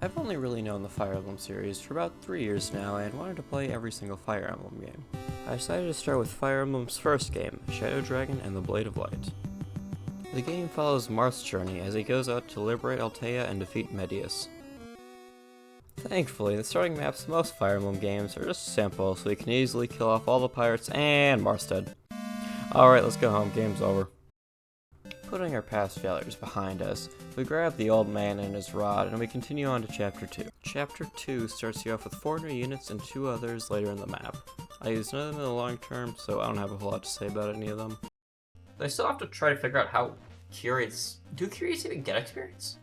I've only really known the Fire Emblem series for about 3 years now and wanted to play every single Fire Emblem game. I decided to start with Fire Emblem's first game, Shadow Dragon and the Blade of Light. The game follows Marth's journey as he goes out to liberate Altea and defeat Medius. Thankfully, the starting maps of most Fire Emblem games are just simple, so we can easily kill off all the pirates and Marth's dead. Alright, let's go home, game's over. Putting our past failures behind us, we grab the old man and his rod and we continue on to Chapter 2. Chapter 2 starts you off with 4 new units and 2 others later in the map. I use none of them in the long term, so I don't have a whole lot to say about any of them. I still have to try to figure out how curates... Do curates even get experience?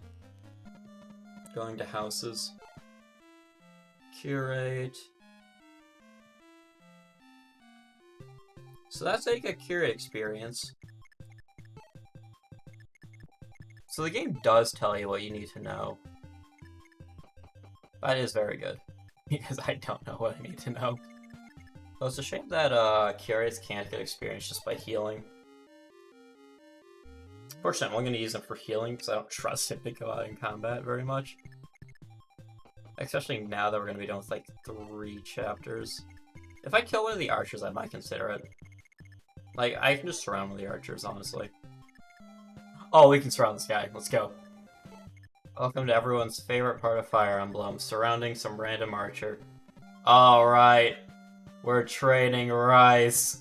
Going to houses. Curate. So that's how you get curate experience. So the game does tell you what you need to know. That is very good, because I don't know what I need to know. So it's a shame that curates can't get experience just by healing. Fortunately, I'm only going to use him for healing, because I don't trust him to go out in combat very much. Especially now that we're going to be done with like 3 chapters. If I kill one of the archers, I might consider it. Like, I can just surround one of the archers, honestly. Oh, we can surround this guy. Let's go. Welcome to everyone's favorite part of Fire Emblem, surrounding some random archer. Alright. We're trading rice.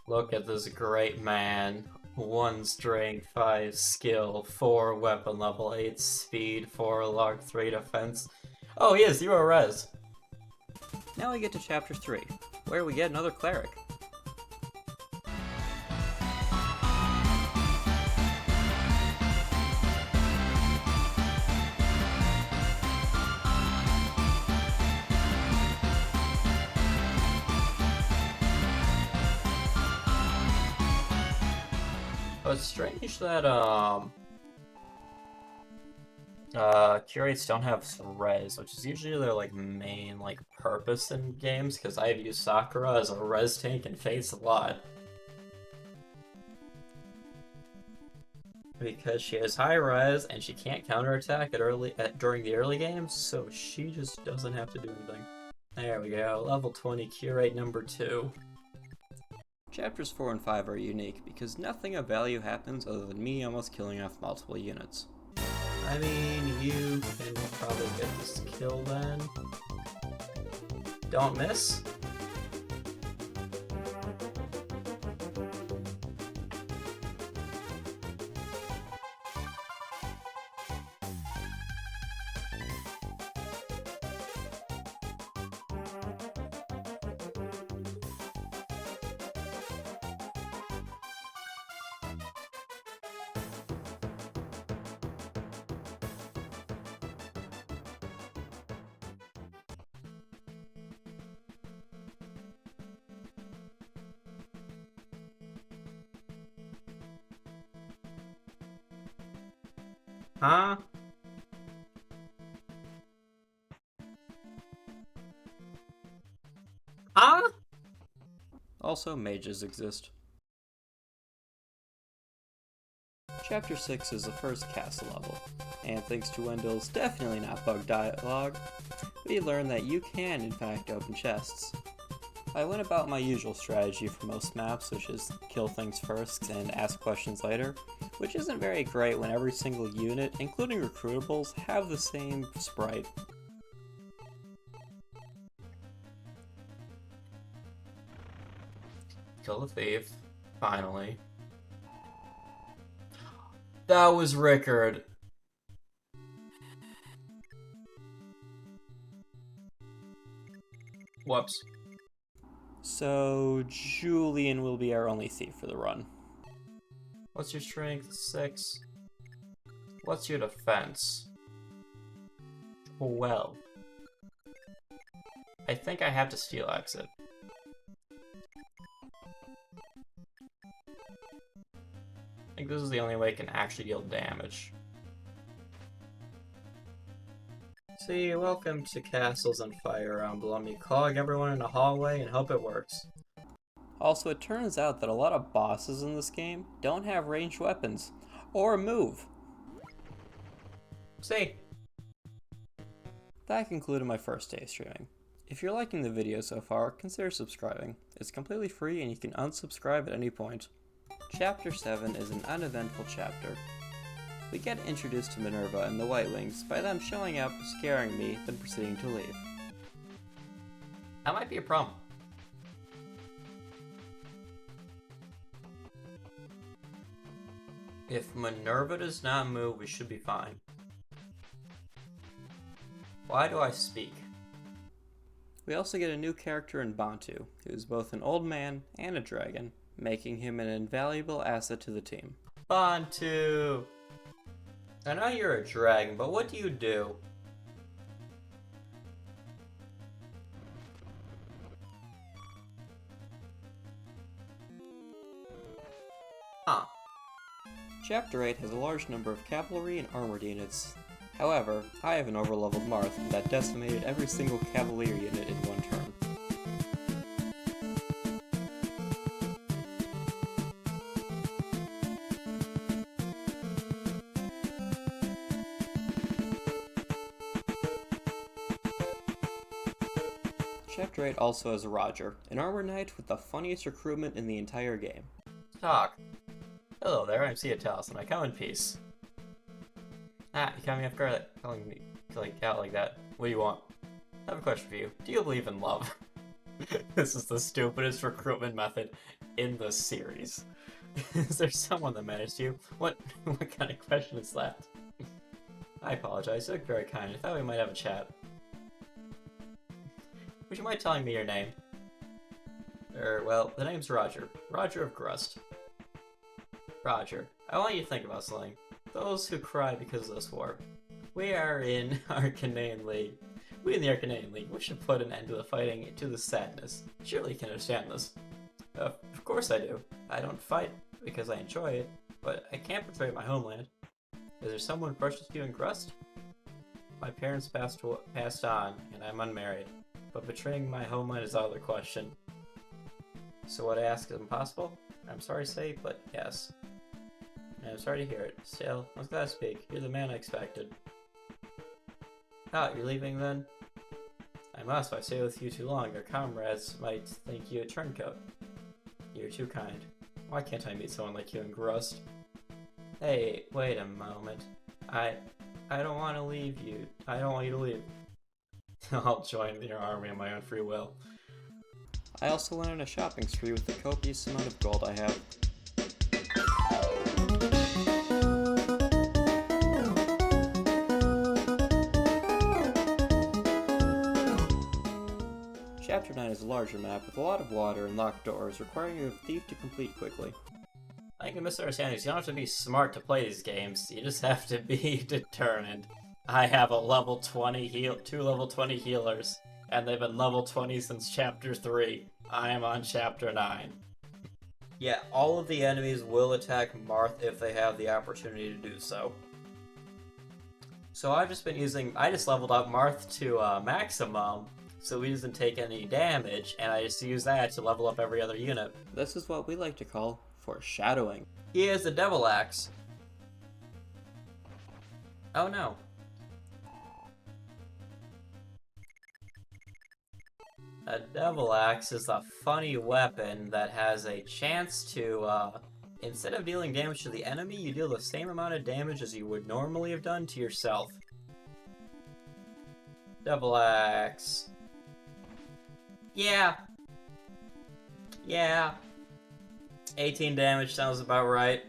Look at this great man. 1 strength, 5 skill, 4 weapon level, 8 speed, 4 log, 3 defense. Oh, he has 0 res. Now we get to Chapter 3, where we get another cleric. Oh, it's strange that, curates don't have res, which is usually their, like, main, like, purpose in games, because I've used Sakura as a res tank in Fates a lot. Because she has high res, and she can't counterattack during the early games, so she just doesn't have to do anything. There we go, level 20 curate number 2. Chapters 4 and 5 are unique because nothing of value happens other than me almost killing off multiple units. I mean, you can probably get this kill then. Don't miss. Huh? Huh? Also, mages exist. Chapter 6 is the first castle level, and thanks to Wendell's definitely not bugged dialogue, we learn that you can in fact open chests. I went about my usual strategy for most maps, which is kill things first and ask questions later, which isn't very great when every single unit, including recruitables, have the same sprite. Kill the thief. Finally. That was Rickard. Whoops. So, Julian will be our only thief for the run. What's your strength? 6. What's your defense? 12. I think I have to steal exit. I think this is the only way it can actually deal damage. See, welcome to Castles and Fire Emblem. You clog everyone in a hallway and hope it works. Also, it turns out that a lot of bosses in this game don't have ranged weapons, or move. See? That concluded my first day streaming. If you're liking the video so far, consider subscribing. It's completely free and you can unsubscribe at any point. Chapter 7 is an uneventful chapter. We get introduced to Minerva and the White Wings by them showing up, scaring me, then proceeding to leave. That might be a problem. If Minerva does not move, we should be fine. Why do I speak? We also get a new character in Bantu, who is both an old man and a dragon, making him an invaluable asset to the team. Bantu! I know you're a dragon, but what do you do? Huh. Chapter 8 has a large number of cavalry and armored units. However, I have an overleveled Marth that decimated every single cavalier unit in one turn. Chapter 8 also has a Roger, an armored knight with the funniest recruitment in the entire game. Talk. Hello there, I'm Ciatalis, and I come in peace. Ah, you caught me off guard, calling me out like that. What do you want? I have a question for you. Do you believe in love? This is the stupidest recruitment method in the series. Is there someone that matters to you? What kind of question is that? I apologize, you look very kind. I thought we might have a chat. Would you mind telling me your name? Well, the name's Roger. Roger of Grust. Roger, I want you to think about something. Those who cry because of this war. We are in Arcanine League. We in the Arcanine League, we should put an end to the fighting, to the sadness. Surely you can understand this. Of course I do. I don't fight because I enjoy it, but I can't betray my homeland. Is there someone precious to you in Grust? My parents passed on, and I'm unmarried, but betraying my homeland is out of the question. So what I ask is impossible? I'm sorry to say, but yes. I'm sorry to hear it. Still, I was glad to speak. You're the man I expected. Ah, you're leaving then? I must. If I stay with you too long, your comrades might think you a turncoat. You're too kind. Why can't I meet someone like you in Grust? Hey, wait a moment. I don't want to leave you. I don't want you to leave. I'll join your army on my own free will. I also went on a shopping spree with the copious amount of gold I have. Chapter 9 is a larger map with a lot of water and locked doors, requiring a thief to complete quickly. I think the misunderstanding is you don't have to be smart to play these games, you just have to be determined. I have a level 20 two level 20 healers, and they've been level 20 since chapter 3. I am on chapter 9. Yeah, all of the enemies will attack Marth if they have the opportunity to do so. So I just leveled up Marth to maximum, so he doesn't take any damage, and I just use that to level up every other unit. This is what we like to call foreshadowing. He has the Devil Axe. Oh no. A Devil Axe is a funny weapon that has a chance to, instead of dealing damage to the enemy, you deal the same amount of damage as you would normally have done to yourself. Devil Axe. Yeah. Yeah. 18 damage sounds about right.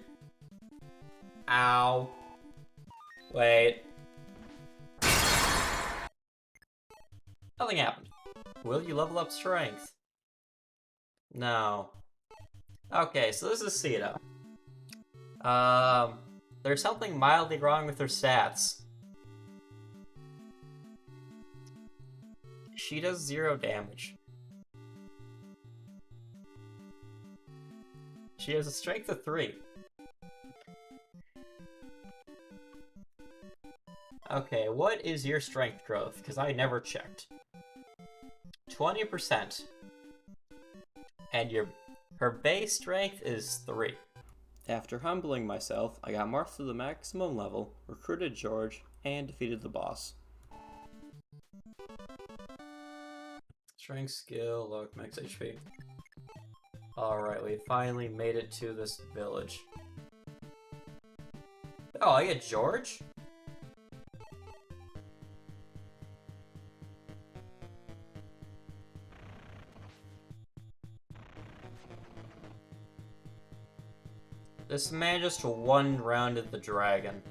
Ow. Wait. Nothing happened. Will you level up strength? No. Okay, so this is Sita. There's something mildly wrong with her stats. She does 0 damage. She has a strength of 3. Okay, what is your strength growth? Because I never checked. 20%. And her base strength is 3. After humbling myself, I got Marth to the maximum level, recruited George, and defeated the boss. Strength, skill, luck, max HP. Alright, we finally made it to this village. Oh, I get George? This man just one-rounded the dragon.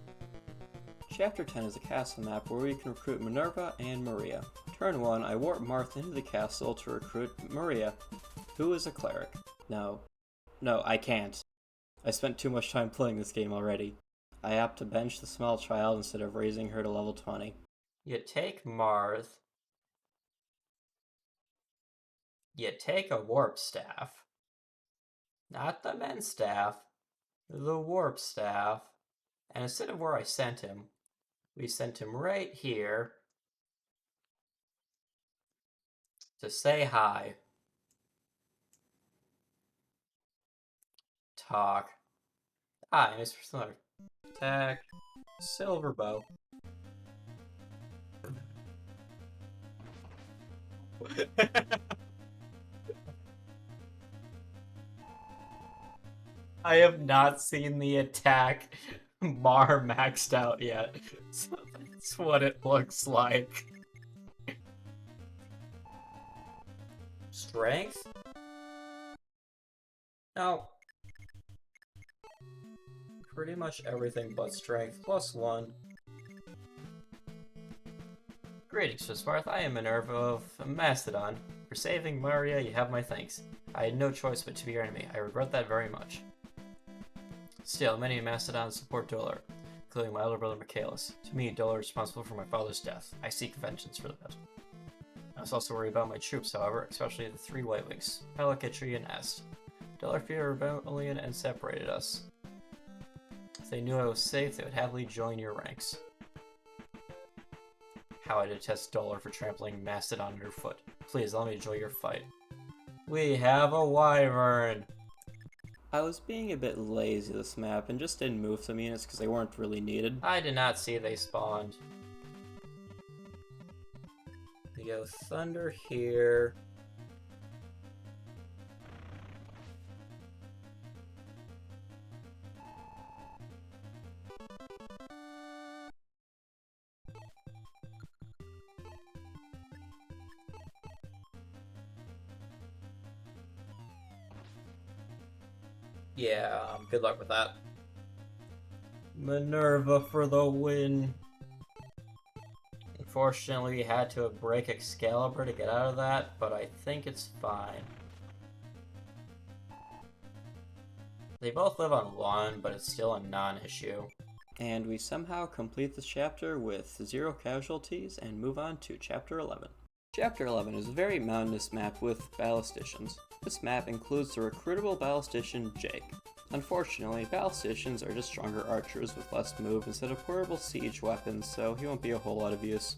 Chapter 10 is a castle map where we can recruit Minerva and Maria. Turn 1, I warp Marth into the castle to recruit Maria, who is a cleric. No, I can't. I spent too much time playing this game already. I opt to bench the small child instead of raising her to level 20. You take Marth. You take a warp staff. Not the men's staff. The warp staff. And instead of where I sent him, we sent him right here to say hi. Talk. Hi, Mr. Slaughter. Attack. Silver bow. I have not seen the attack Mar maxed out yet, so that's what it looks like. Strength? No. Pretty much everything but strength, +1. Greetings, Swarth. I am Minerva of Mastodon. For saving Maria, you have my thanks. I had no choice but to be your enemy. I regret that very much. Still, many Mastodons support Dolar, including my elder brother Michaelis. To me, Dolar is responsible for my father's death. I seek vengeance for that. I was also worried about my troops, however, especially the 3 White Wings, Pelakitri and Est. Dolar feared rebellion and separated us. If they knew I was safe, they would happily join your ranks. How I detest Dolar for trampling Mastodon underfoot. Please, let me enjoy your fight. We have a wyvern! I was being a bit lazy this map and just didn't move some units because they weren't really needed. I did not see they spawned. We go Thunder here. Yeah, good luck with that. Minerva for the win. Unfortunately, we had to break Excalibur to get out of that, but I think it's fine. They both live on 1, but it's still a non-issue. And we somehow complete this chapter with 0 casualties and move on to Chapter 11. Chapter 11 is a very mountainous map with ballisticians. This map includes the recruitable ballistician Jake. Unfortunately, ballisticians are just stronger archers with less move instead of portable siege weapons, so he won't be a whole lot of use.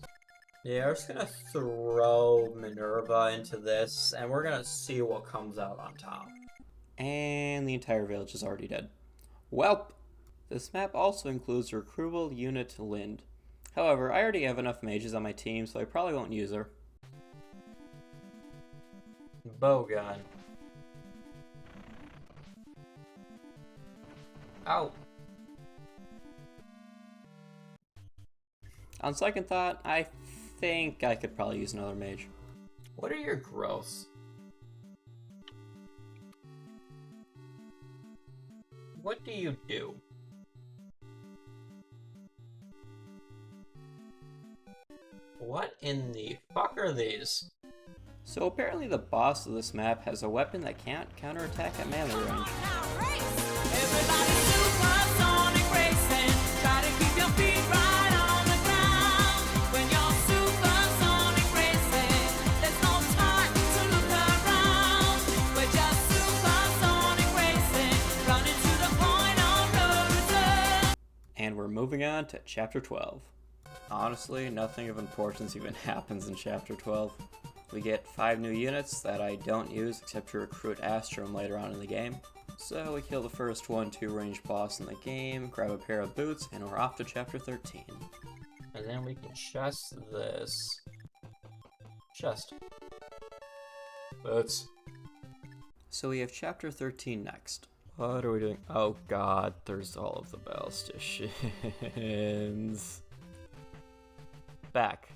Yeah, we're just gonna throw Minerva into this, and we're gonna see what comes out on top. And the entire village is already dead. Welp! This map also includes the recruitable unit Lind. However, I already have enough mages on my team, so I probably won't use her. Bowgun. Ow. On second thought, I think I could probably use another mage. What are your growths? What do you do? What in the fuck are these? So apparently the boss of this map has a weapon that can't counterattack at melee range. And we're moving on to Chapter 12. Honestly, nothing of importance even happens in Chapter 12. We get 5 new units that I don't use except to recruit Astrum later on in the game. So we kill the first 1-2 range boss in the game, grab a pair of boots, and we're off to Chapter 13. And then we can chest this. Chest. Boots. So we have Chapter 13 next. What are we doing? Oh god, there's all of the ballisticians. Back.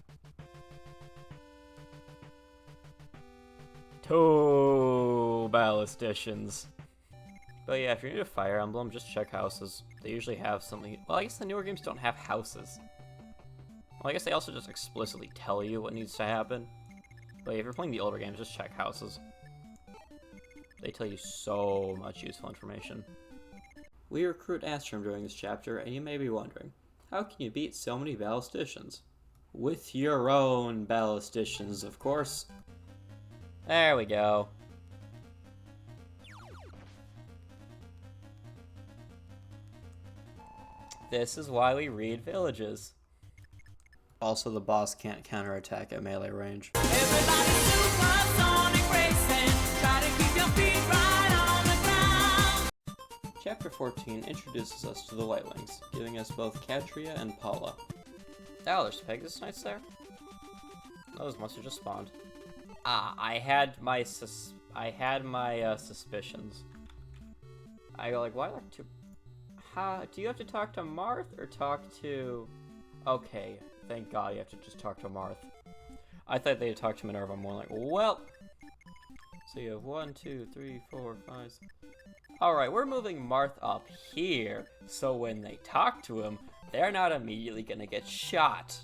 2 ballisticians. But yeah, if you're new to Fire Emblem, just check houses. They usually have something. Well, I guess the newer games don't have houses. Well, I guess they also just explicitly tell you what needs to happen. But if you're playing the older games, just check houses. They tell you so much useful information. We recruit Astrum during this chapter, and you may be wondering, how can you beat so many ballisticians? With your own ballisticians, of course. There we go. This is why we read villages. Also, the boss can't counterattack at melee range. Everybody supersonic racing, try to keep your feet right on the ground. Chapter 14 introduces us to the White Wings, giving us both Katria and Paula. Oh, there's Pegasus Knights there? Those must have just spawned. Ah, I had my suspicions. I go like, why are there 2? Do you have to talk to Marth or talk to... Okay, thank God you have to just talk to Marth. I thought they'd talk to Minerva. I'm more like, well... So you have 1, 2, 3, 4, 5... Alright, we're moving Marth up here, so when they talk to him, they're not immediately gonna get shot.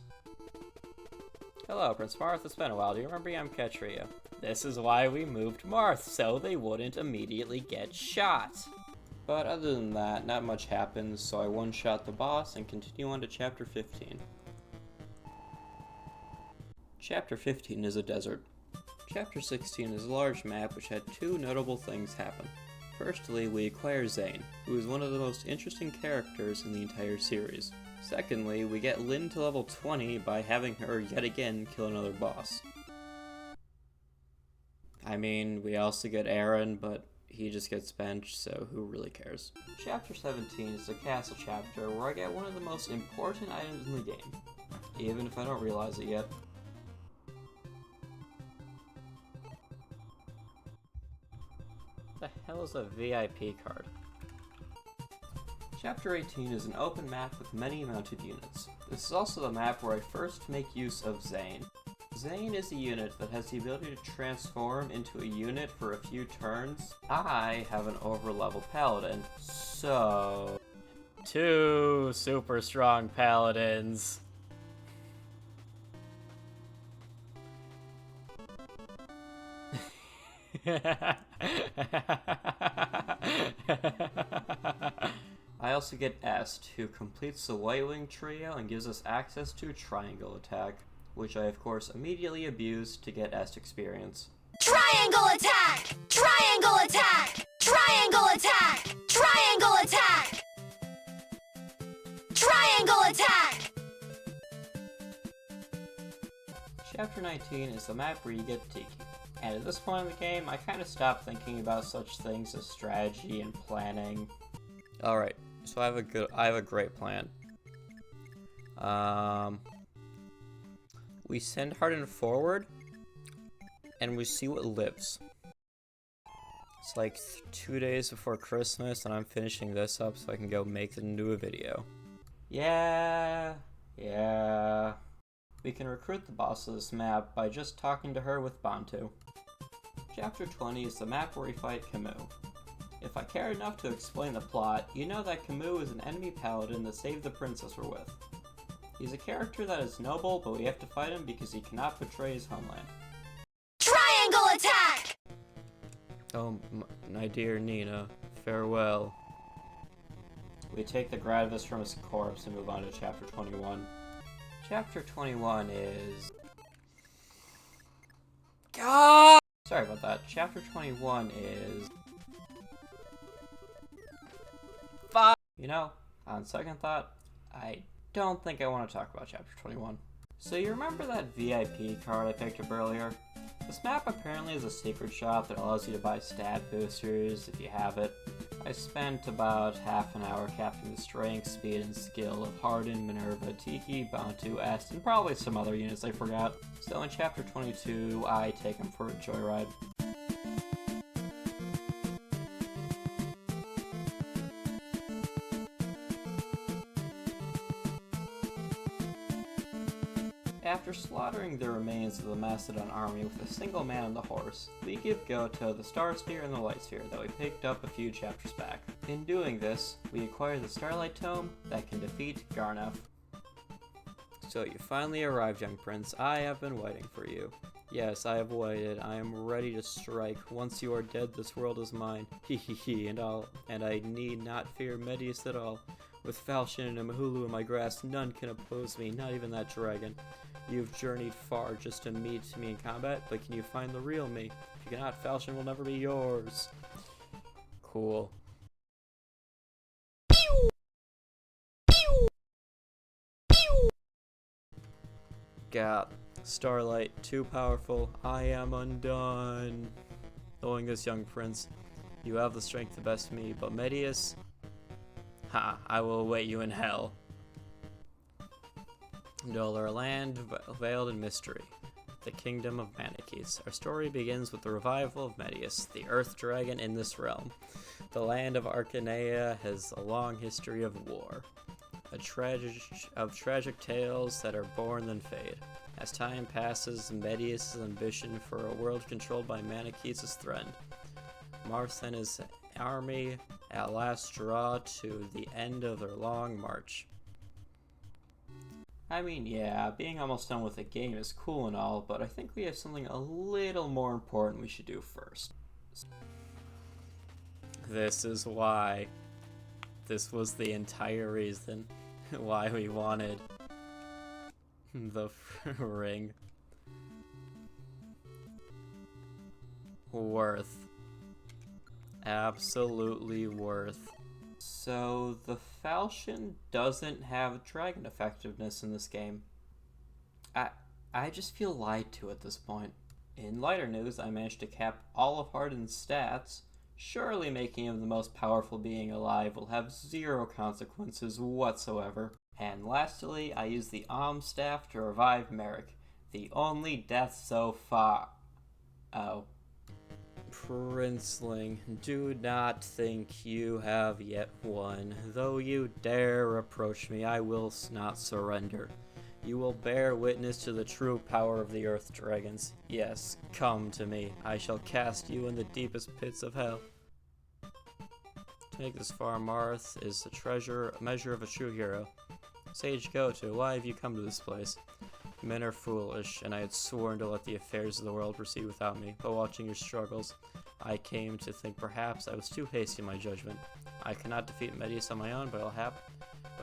Hello, Prince Marth. It's been a while. Do you remember me? I'm Katria. This is why we moved Marth, so they wouldn't immediately get shot. But other than that, not much happens, so I one-shot the boss and continue on to Chapter 15. Chapter 15 is a desert. Chapter 16 is a large map which had 2 notable things happen. Firstly, we acquire Zane, who is one of the most interesting characters in the entire series. Secondly, we get Lynn to level 20 by having her yet again kill another boss. I mean, we also get Aaron, but he just gets benched, so who really cares? Chapter 17 is the castle chapter where I get one of the most important items in the game, even if I don't realize it yet. What the hell is a VIP card? Chapter 18 is an open map with many mounted units. This is also the map where I first make use of Zane. Zane is a unit that has the ability to transform into a unit for a few turns. I have an over-level paladin, so... 2 super strong paladins. I also get Est, who completes the White Wing trio and gives us access to Triangle Attack, which I of course immediately abuse to get Est experience. Triangle attack! Triangle attack! Triangle attack! Triangle attack! Triangle attack! Chapter 19 is the map where you get Tiki. And at this point in the game, I kind of stopped thinking about such things as strategy and planning. Alright, so I have a great plan. We send Hardin forward, and we see what lives. It's like 2 days before Christmas, and I'm finishing this up so I can go make and do a video. Yeah. We can recruit the boss of this map by just talking to her with Bantu. Chapter 20 is the map where we fight Camus. If I care enough to explain the plot, you know that Camus is an enemy paladin that saved the princess we're with. He's a character that is noble, but we have to fight him because he cannot betray his homeland. Triangle attack! Oh, my dear Nina, farewell. We take the Gradavis from his corpse and move on to Chapter 21. Chapter 21 is... God! Sorry about that. Chapter 21 is... You know, on second thought, I don't think I want to talk about Chapter 21. So you remember that VIP card I picked up earlier? This map apparently is a secret shop that allows you to buy stat boosters if you have it. I spent about half an hour capping the strength, speed, and skill of Hardin, Minerva, Tiki, Bantu, Est, and probably some other units I forgot. So in Chapter 22, I take them for a joyride. After slaughtering the remains of the Macedon army with a single man on the horse, we give Goto the Star Spear and the Light Sphere that we picked up a few chapters back. In doing this, we acquire the Starlight Tome that can defeat Garnef. So you finally arrived, young prince. I have been waiting for you. Yes, I have waited. I am ready to strike. Once you are dead, this world is mine. Hee hee hee, and I need not fear Medius at all. With Falchion and Mahulu in my grasp, none can oppose me, not even that dragon. You've journeyed far just to meet me in combat, but can you find the real me? If you cannot, Falchion will never be yours. Cool. God, Starlight, too powerful. I am undone. Knowing this, young prince, you have the strength to best me, but Medius? Ha, I will await you in hell. Dollar land veiled in mystery, the kingdom of Manichees. Our story begins with the revival of Medius, the earth dragon in this realm. The land of Arcanea has a long history of war, tragic tales that are born then fade. As time passes, Medius' ambition for a world controlled by Manichees is threatened. Marth and his army at last draw to the end of their long march. I mean, yeah, being almost done with the game is cool and all, but I think we have something a little more important we should do first. This is why. This was the entire reason why we wanted the ring. Worth. Absolutely worth. So, the Falchion doesn't have dragon effectiveness in this game. I just feel lied to at this point. In lighter news, I managed to cap all of Hardin's stats. Surely making him the most powerful being alive will have zero consequences whatsoever. And lastly, I used the Staff to revive Merrick, the only death so far. Oh. Princeling, do not think you have yet won. Though you dare approach me, I will not surrender. You will bear witness to the true power of the Earth Dragons. Yes, come to me. I shall cast you in the deepest pits of hell. To make this far, Marth is a measure of a true hero. Sage Goto, why have you come to this place? Men are foolish, and I had sworn to let the affairs of the world proceed without me, but watching your struggles, I came to think perhaps I was too hasty in my judgment. I cannot defeat Medius on my own, but I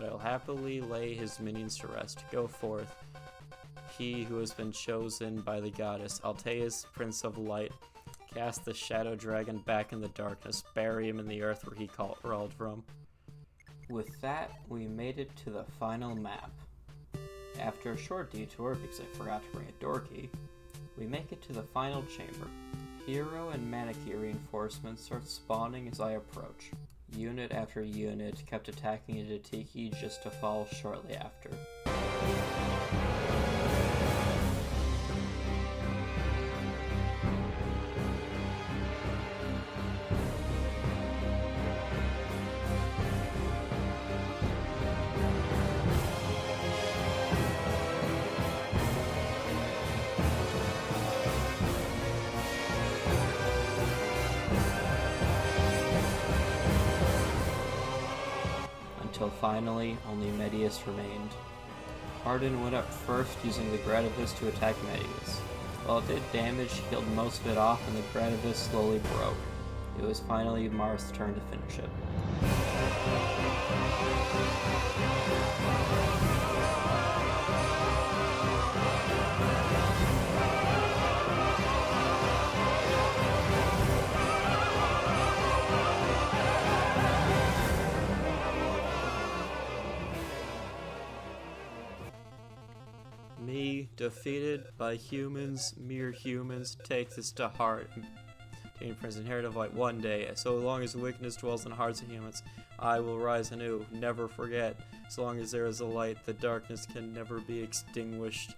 will happily lay his minions to rest. Go forth, he who has been chosen by the goddess, Altea's Prince of Light. Cast the Shadow Dragon back in the darkness, bury him in the earth where he crawled from. With that, we made it to the final map. After a short detour, because I forgot to bring a door key, we make it to the final chamber. Hero and Maneki reinforcements start spawning as I approach. Unit after unit kept attacking into Tiki just to fall shortly after. Until finally, only Medius remained. Hardin went up first using the Gradivis to attack Medius. While it did damage, he killed most of it off and the Gradivis slowly broke. It was finally Marth's turn to finish it. defeated by humans, mere humans. Take this to heart. Gain friends inherit light one day. So long as wickedness dwells in the hearts of humans, I will rise anew. Never forget. As long as there is a light, the darkness can never be extinguished.